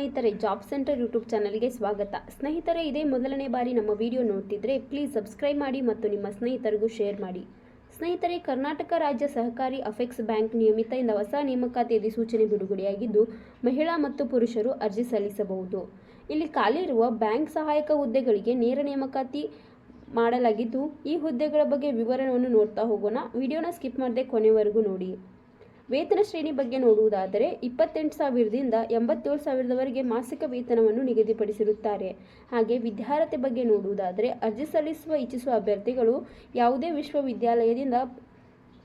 ಸ್ನೇಹಿತರೆ, job centre YouTube ಚಾನಲ್ಗೆ ಸ್ವಾಗತ. ಸ್ನೇಹಿತರೆ, ಇದೇ ಮೊದಲನೇ ಬಾರಿ ನಮ್ಮ ವಿಡಿಯೋ ನೋಡ್ತಿದ್ರೆ ಪ್ಲೀಸ್ ಸಬ್ಸ್ಕ್ರೈಬ್ ಮಾಡಿ ಮತ್ತು ನಿಮ್ಮ ಸ್ನೇಹಿತರಿಗೂ ಶೇರ್ ಮಾಡಿ. ಸ್ನೇಹಿತರೆ, ಕರ್ನಾಟಕ ರಾಜ್ಯ ಸಹಕಾರಿ ಅಪೆಕ್ಸ್ ಬ್ಯಾಂಕ್ ನಿಯಮಿತದಿಂದ ಹೊಸ ನೇಮಕಾತಿ ಅಧಿಸೂಚನೆ ಬಿಡುಗಡೆಯಾಗಿದ್ದು, ಮಹಿಳಾ ಮತ್ತು ಪುರುಷರು ಅರ್ಜಿ ಸಲ್ಲಿಸಬಹುದು. ಇಲ್ಲಿ ಖಾಲಿ ಇರುವ ಬ್ಯಾಂಕ್ ಸಹಾಯಕ ಹುದ್ದೆಗಳಿಗೆ ನೇರ ನೇಮಕಾತಿ ಮಾಡಲಾಗಿದ್ದು, ಈ ಹುದ್ದೆಗಳ ಬಗ್ಗೆ ವಿವರವನ್ನು ನೋಡ್ತಾ ಹೋಗೋಣ. ವಿಡಿಯೋನ ಸ್ಕಿಪ್ ಮಾಡದೆ ಕೊನೆವರೆಗೂ ನೋಡಿ. ವೇತನ ಶ್ರೇಣಿ ಬಗ್ಗೆ ನೋಡುವುದಾದರೆ 28,000ದಿಂದ 87,000ವರೆಗೆ ಮಾಸಿಕ ವೇತನವನ್ನು ನಿಗದಿಪಡಿಸಿರುತ್ತಾರೆ. ಹಾಗೆ ವಿದ್ಯಾರ್ಹತೆ ಬಗ್ಗೆ ನೋಡುವುದಾದರೆ ಅರ್ಜಿ ಸಲ್ಲಿಸುವ ಇಚ್ಛಿಸುವ ಅಭ್ಯರ್ಥಿಗಳು ಯಾವುದೇ ವಿಶ್ವವಿದ್ಯಾಲಯದಿಂದ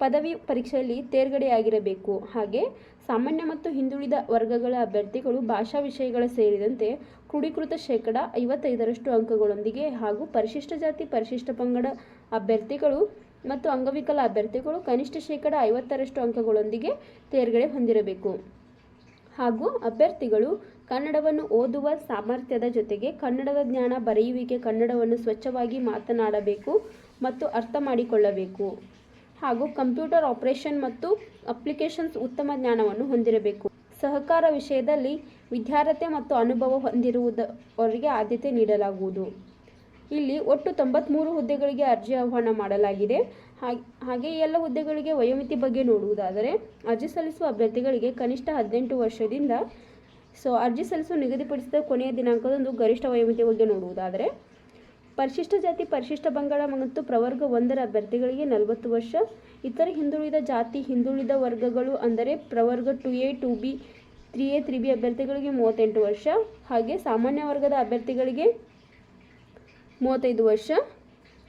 ಪದವಿ ಪರೀಕ್ಷೆಯಲ್ಲಿ ತೇರ್ಗಡೆಯಾಗಿರಬೇಕು. ಹಾಗೆ ಸಾಮಾನ್ಯ ಮತ್ತು ಹಿಂದುಳಿದ ವರ್ಗಗಳ ಅಭ್ಯರ್ಥಿಗಳು ಭಾಷಾ ವಿಷಯಗಳ ಸೇರಿದಂತೆ ಕ್ರೋಢೀಕೃತ ಶೇಕಡ 55ರಷ್ಟು ಅಂಕಗಳೊಂದಿಗೆ ಹಾಗೂ ಪರಿಶಿಷ್ಟ ಜಾತಿ ಪರಿಶಿಷ್ಟ ಪಂಗಡ ಅಭ್ಯರ್ಥಿಗಳು ಮತ್ತು ಅಂಗವಿಕಲ ಅಭ್ಯರ್ಥಿಗಳು ಕನಿಷ್ಠ ಶೇಕಡ 50ರಷ್ಟು ಅಂಕಗಳೊಂದಿಗೆ ತೇರ್ಗಡೆ ಹೊಂದಿರಬೇಕು. ಹಾಗೂ ಅಭ್ಯರ್ಥಿಗಳು ಕನ್ನಡವನ್ನು ಓದುವ ಸಾಮರ್ಥ್ಯದ ಜೊತೆಗೆ ಕನ್ನಡದ ಜ್ಞಾನ, ಬರೆಯುವಿಕೆ, ಕನ್ನಡವನ್ನು ಸ್ವಚ್ಛವಾಗಿ ಮಾತನಾಡಬೇಕು ಮತ್ತು ಅರ್ಥ ಮಾಡಿಕೊಳ್ಳಬೇಕು. ಹಾಗೂ ಕಂಪ್ಯೂಟರ್ ಆಪರೇಷನ್ ಮತ್ತು ಅಪ್ಲಿಕೇಶನ್ಸ್ ಉತ್ತಮ ಜ್ಞಾನವನ್ನು ಹೊಂದಿರಬೇಕು. ಸಹಕಾರ ವಿಷಯದಲ್ಲಿ ವಿದ್ಯಾರ್ಹತೆ ಮತ್ತು ಅನುಭವ ಹೊಂದಿರುವವರಿಗೆ ಆದ್ಯತೆ ನೀಡಲಾಗುವುದು. ಇಲ್ಲಿ ಒಟ್ಟು 93 ಹುದ್ದೆಗಳಿಗೆ ಅರ್ಜಿ ಆಹ್ವಾನ ಮಾಡಲಾಗಿದೆ. ಹಾಗೆ ಈ ಎಲ್ಲ ಹುದ್ದೆಗಳಿಗೆ ವಯೋಮಿತಿ ಬಗ್ಗೆ ನೋಡುವುದಾದರೆ ಅರ್ಜಿ ಸಲ್ಲಿಸುವ ಅಭ್ಯರ್ಥಿಗಳಿಗೆ ಕನಿಷ್ಠ 18 ವರ್ಷದಿಂದ ಅರ್ಜಿ ಸಲ್ಲಿಸುವ ನಿಗದಿಪಡಿಸಿದ ಕೊನೆಯ ದಿನಾಂಕದಂದು ಗರಿಷ್ಠ ವಯೋಮಿತಿ ಬಗ್ಗೆ ನೋಡುವುದಾದರೆ ಪರಿಶಿಷ್ಟ ಜಾತಿ ಪರಿಶಿಷ್ಟ ಪಂಗಡ ಮತ್ತು ಪ್ರವರ್ಗ 1ರ ಅಭ್ಯರ್ಥಿಗಳಿಗೆ 40 ವರ್ಷ, ಇತರ ಹಿಂದುಳಿದ ಜಾತಿ ಹಿಂದುಳಿದ ವರ್ಗಗಳು ಅಂದರೆ ಪ್ರವರ್ಗ 2A 2B 3A 3B ಅಭ್ಯರ್ಥಿಗಳಿಗೆ 38 ವರ್ಷ, ಹಾಗೆ ಸಾಮಾನ್ಯ ವರ್ಗದ ಅಭ್ಯರ್ಥಿಗಳಿಗೆ 35 ವರ್ಷ.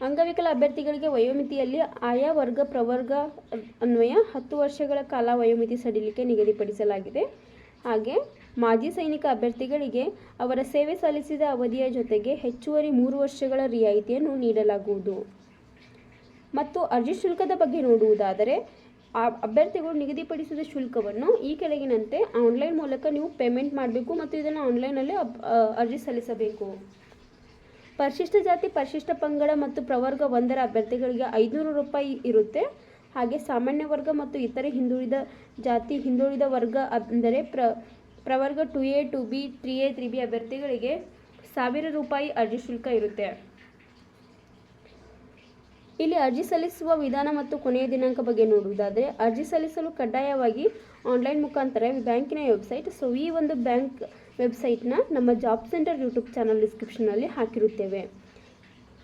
ಅಂಗವಿಕಲ ಅಭ್ಯರ್ಥಿಗಳಿಗೆ ವಯೋಮಿತಿಯಲ್ಲಿ ಆಯಾ ವರ್ಗ ಪ್ರವರ್ಗ ಅನ್ವಯ 10 ವರ್ಷಗಳ ಕಾಲ ವಯೋಮಿತಿ ಸಡಿಲಿಕೆ ನಿಗದಿಪಡಿಸಲಾಗಿದೆ. ಹಾಗೆ ಮಾಜಿ ಸೈನಿಕ ಅಭ್ಯರ್ಥಿಗಳಿಗೆ ಅವರ ಸೇವೆ ಸಲ್ಲಿಸಿದ ಅವಧಿಯ ಜೊತೆಗೆ ಹೆಚ್ಚುವರಿ 3 ವರ್ಷಗಳ ರಿಯಾಯಿತಿಯನ್ನು ನೀಡಲಾಗುವುದು. ಮತ್ತು ಅರ್ಜಿ ಶುಲ್ಕದ ಬಗ್ಗೆ ನೋಡುವುದಾದರೆ ಅಭ್ಯರ್ಥಿಗಳು ನಿಗದಿಪಡಿಸಿದ ಶುಲ್ಕವನ್ನು ಈ ಕೆಳಗಿನಂತೆ ಆನ್ಲೈನ್ ಮೂಲಕ ನೀವು ಪೇಮೆಂಟ್ ಮಾಡಬೇಕು ಮತ್ತು ಇದನ್ನು ಆನ್ಲೈನಲ್ಲಿ ಅರ್ಜಿ ಸಲ್ಲಿಸಬೇಕು. ಪರಿಶಿಷ್ಟ ಜಾತಿ ಪರಿಶಿಷ್ಟ ಪಂಗಡ ಮತ್ತು ಪ್ರವರ್ಗ 1ರ ಅಭ್ಯರ್ಥಿಗಳಿಗೆ 500 ರೂಪಾಯಿ ಇರುತ್ತೆ. ಹಾಗೆ ಸಾಮಾನ್ಯ ವರ್ಗ ಮತ್ತು ಇತರೆ ಹಿಂದುಳಿದ ಜಾತಿ ಹಿಂದುಳಿದ ವರ್ಗ ಅಂದರೆ ಪ್ರವರ್ಗ 2A 2B 3A 3B ಅಭ್ಯರ್ಥಿಗಳಿಗೆ 1000 ರೂಪಾಯಿ ಅರ್ಜಿ ಶುಲ್ಕ ಇರುತ್ತೆ. ಇಲ್ಲಿ ಅರ್ಜಿ ಸಲ್ಲಿಸುವ ವಿಧಾನ ಮತ್ತು ಕೊನೆಯ ದಿನಾಂಕ ಬಗ್ಗೆ ನೋಡುವುದಾದರೆ ಅರ್ಜಿ ಸಲ್ಲಿಸಲು ಕಡ್ಡಾಯವಾಗಿ ಆನ್ಲೈನ್ ಮುಖಾಂತರ ಬ್ಯಾಂಕಿನ ವೆಬ್ಸೈಟ್ ಈ ಒಂದು ಬ್ಯಾಂಕ್ ವೆಬ್ಸೈಟ್ನ ನಮ್ಮ ಜಾಬ್ ಸೆಂಟರ್ ಯೂಟ್ಯೂಬ್ ಚಾನಲ್ ಡಿಸ್ಕ್ರಿಪ್ಷನಲ್ಲಿ ಹಾಕಿರುತ್ತೇವೆ.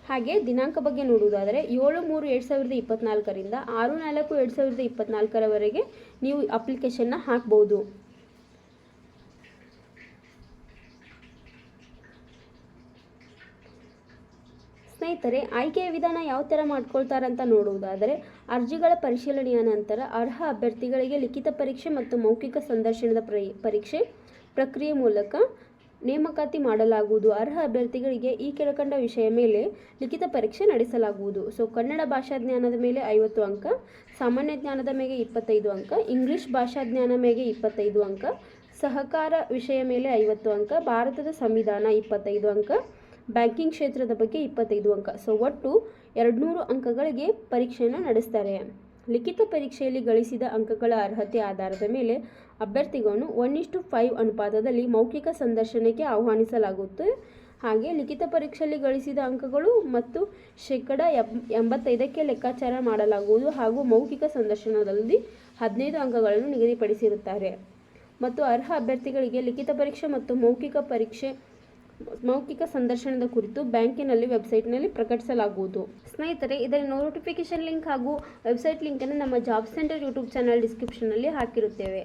ಹಾಗೆ ದಿನಾಂಕ ಬಗ್ಗೆ ನೋಡುವುದಾದರೆ 7/3/2024ರಿಂದ 6/4/2024ರವರೆಗೆ ನೀವು ಅಪ್ಲಿಕೇಶನ್ನ ಹಾಕಬಹುದು. ಸ್ನೇಹಿತರೆ, ಆಯ್ಕೆಯ ವಿಧಾನ ಯಾವ ಥರ ಮಾಡ್ಕೊಳ್ತಾರಂತ ನೋಡುವುದಾದರೆ ಅರ್ಜಿಗಳ ಪರಿಶೀಲನೆಯ ನಂತರ ಅರ್ಹ ಅಭ್ಯರ್ಥಿಗಳಿಗೆ ಲಿಖಿತ ಪರೀಕ್ಷೆ ಮತ್ತು ಮೌಖಿಕ ಸಂದರ್ಶನದ ಪರೀಕ್ಷೆ ಪ್ರಕ್ರಿಯೆ ಮೂಲಕ ನೇಮಕಾತಿ ಮಾಡಲಾಗುವುದು. ಅರ್ಹ ಅಭ್ಯರ್ಥಿಗಳಿಗೆ ಈ ಕೆಳಕಂಡ ವಿಷಯ ಮೇಲೆ ಲಿಖಿತ ಪರೀಕ್ಷೆ ನಡೆಸಲಾಗುವುದು. ಕನ್ನಡ ಭಾಷಾ ಜ್ಞಾನದ ಮೇಲೆ 50 ಅಂಕ, ಸಾಮಾನ್ಯ ಜ್ಞಾನದ ಮೇಲೆ 25 ಅಂಕ, ಇಂಗ್ಲಿಷ್ ಭಾಷಾ ಜ್ಞಾನ ಮೇಲೆ 25 ಅಂಕ, ಸಹಕಾರ ವಿಷಯ ಮೇಲೆ 50 ಅಂಕ, ಭಾರತದ ಸಂವಿಧಾನ 25 ಅಂಕ, ಬ್ಯಾಂಕಿಂಗ್ ಕ್ಷೇತ್ರದ ಬಗ್ಗೆ 25 ಅಂಕ. ಒಟ್ಟು 200 ಅಂಕಗಳಿಗೆ ಪರೀಕ್ಷೆಯನ್ನು ನಡೆಸ್ತಾರೆ. ಲಿಖಿತ ಪರೀಕ್ಷೆಯಲ್ಲಿ ಗಳಿಸಿದ ಅಂಕಗಳ ಅರ್ಹತೆ ಆಧಾರದ ಮೇಲೆ ಅಭ್ಯರ್ಥಿಗಳನ್ನು 1:5 ಅನುಪಾತದಲ್ಲಿ ಮೌಖಿಕ ಸಂದರ್ಶನಕ್ಕೆ ಆಹ್ವಾನಿಸಲಾಗುತ್ತೆ. ಹಾಗೆ ಲಿಖಿತ ಪರೀಕ್ಷೆಯಲ್ಲಿ ಗಳಿಸಿದ ಅಂಕಗಳು ಮತ್ತು ಶೇಕಡ 85ಕ್ಕೆ ಲೆಕ್ಕಾಚಾರ ಮಾಡಲಾಗುವುದು. ಹಾಗೂ ಮೌಖಿಕ ಸಂದರ್ಶನದಲ್ಲಿ 15 ಅಂಕಗಳನ್ನು ನಿಗದಿಪಡಿಸಿರುತ್ತಾರೆ. ಮತ್ತು ಅರ್ಹ ಅಭ್ಯರ್ಥಿಗಳಿಗೆ ಲಿಖಿತ ಪರೀಕ್ಷೆ ಮತ್ತು ಮೌಖಿಕ ಸಂದರ್ಶನದ ಕುರಿತು ಬ್ಯಾಂಕಿನಲ್ಲಿ ವೆಬ್ಸೈಟ್ನಲ್ಲಿ ಪ್ರಕಟಿಸಲಾಗುವುದು. ಸ್ನೇಹಿತರೆ, ಇದರ ನೋಟಿಫಿಕೇಶನ್ ಲಿಂಕ್ ಹಾಗೂ ವೆಬ್ಸೈಟ್ ಲಿಂಕನ್ನು ನಮ್ಮ ಜಾಬ್ ಸೆಂಟರ್ ಯೂಟ್ಯೂಬ್ ಚಾನಲ್ ಡಿಸ್ಕ್ರಿಪ್ಷನ್ನಲ್ಲಿ ಹಾಕಿರುತ್ತೇವೆ.